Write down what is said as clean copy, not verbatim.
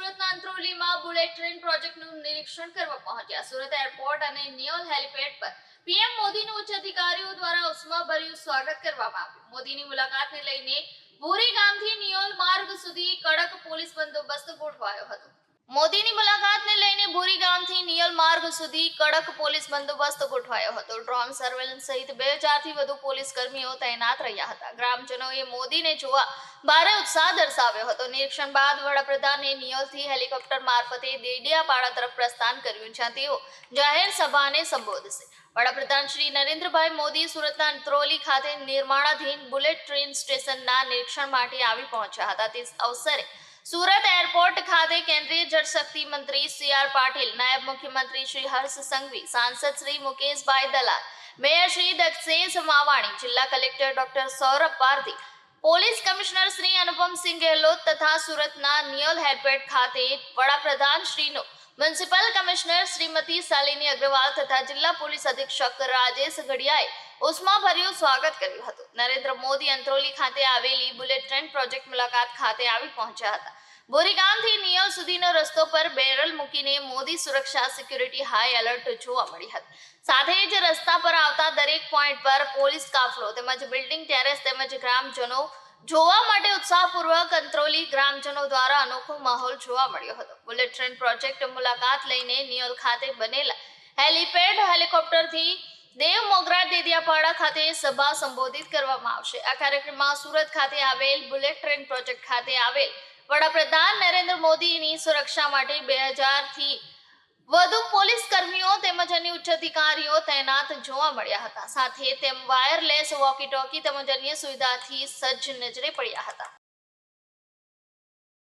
સુરતના અંત્રોલીમાં bullet train પ્રોજેક્ટનું નિરીક્ષણ કરવા પહોંચ્યા. સુરત એરપોર્ટ અને નિયોલ હેલિપેડ પર પીએમ મોદીનું ઉચ્ચ અધિકારીઓ દ્વારા ઉષ્માભર્યું સ્વાગત કરવામાં આવ્યું. મોદીની મુલાકાતને લઈને ભૂરી ગામથી નિયોલ માર્ગ સુધી કડક પોલીસ બંદોબસ્ત ગોઠવાયો હતો. મોદીની મુલાકાતને લઈને ભૂરી ગામથી નિયોલ માર્ગ સુધી કડક પોલીસ બંદોબસ્ત ગોઠવાયો હતો. ડ્રોન સર્વેલન્સ સહિત 2000 થી વધુ પોલીસ કર્મીઓ તૈનાત રહ્યા હતા. ગ્રામજનોએ મોદીને જોવા ભારે ઉત્સાહ દર્શાવ્યો હતો. નિરીક્ષણ બાદ વડાપ્રધાને નિયોલથી હેલિકોપ્ટર મારફતે દેડિયાપાડા તરફ પ્રસ્થાન કર્યું, જ્યાં તેઓ જાહેર સભાને સંબોધશે. વડાપ્રધાન શ્રી નરેન્દ્રભાઈ મોદી સુરતના અંત્રોલી ખાતે નિર્માણાધીન બુલેટ ટ્રેન સ્ટેશનના નિરીક્ષણ માટે આવી પહોંચ્યા હતા. તે અવસરે સુરત એરપોર્ટ ખાતે કેન્દ્રીય જળશક્તિ મંત્રી સી.આર. પાટીલ, નાયબ મુખ્યમંત્રી શ્રી હર્ષ સંઘવી, સાંસદ શ્રી મુકેશભાઈ દલાલ, મેયર શ્રી દક્ષેશ માવાણી, જિલ્લા collector doctor Saurabh Pardhi, police commissioner Shri Anupamsinh Gehlot તથા સુરતના નિયોલ હેલિપેડ ખાતે વડાપ્રધાન શ્રીનો મ્યુનિસિપલ કમિશનર શ્રીમતી શાલિની અગ્રવાલ તથા જિલ્લા પોલીસ અધિક્ષક રાજેશ ગઢિયાએ ઉષ્માભર્યું સ્વાગત કર્યું હતું. નરેન્દ્ર મોદી અંત્રોલી ખાતે આવેલી બુલેટ ટ્રેન પ્રોજેક્ટ મુલાકાત ખાતે આવી પહોંચ્યા હતા. બોરી ગામથી નિયોલ સુધીનો રસ્તો પર બેરલ મૂકીને મોદી સુરક્ષા સિક્યુરિટી હાઈ એલર્ટ જોવા મળી હતી. સાથે જ રસ્તા પર આવતા દરેક પોઈન્ટ પર પોલીસ કાફલો તેમજ બિલ્ડિંગ ટેરેસ તેમજ ગ્રામજનો જોવા માટે ઉત્સાહપૂર્વક અંત્રોલી ગ્રામજનો દ્વારા અનોખો માહોલ જોવા મળ્યો હતો. બુલેટ ટ્રેન પ્રોજેક્ટ મુલાકાત લઈને નિયોલ ખાતે બનેલા હેલિપેડ હેલિકોપ્ટરથી દેવ મોગરા દેડિયાપાડા ખાતે સભા સંબોધિત કરવામાં આવશે. આ કાર્યક્રમમાં સુરત ખાતે આવેલ બુલેટ ટ્રેન પ્રોજેક્ટ ખાતે આવેલ વડાપ્રધાન નરેન્દ્ર મોદીની સુરક્ષા માટે 2000 થી વધુ પોલીસ કર્મીઓ તેમજ અન્ય ઉચ્ચ અધિકારીઓ તૈનાત જોવા મળ્યા હતા. સાથે તેમ વાયરલેસ વોકી ટોકી તેમજ અન્ય સુવિધાથી સજ્જ નજરે પડ્યા હતા.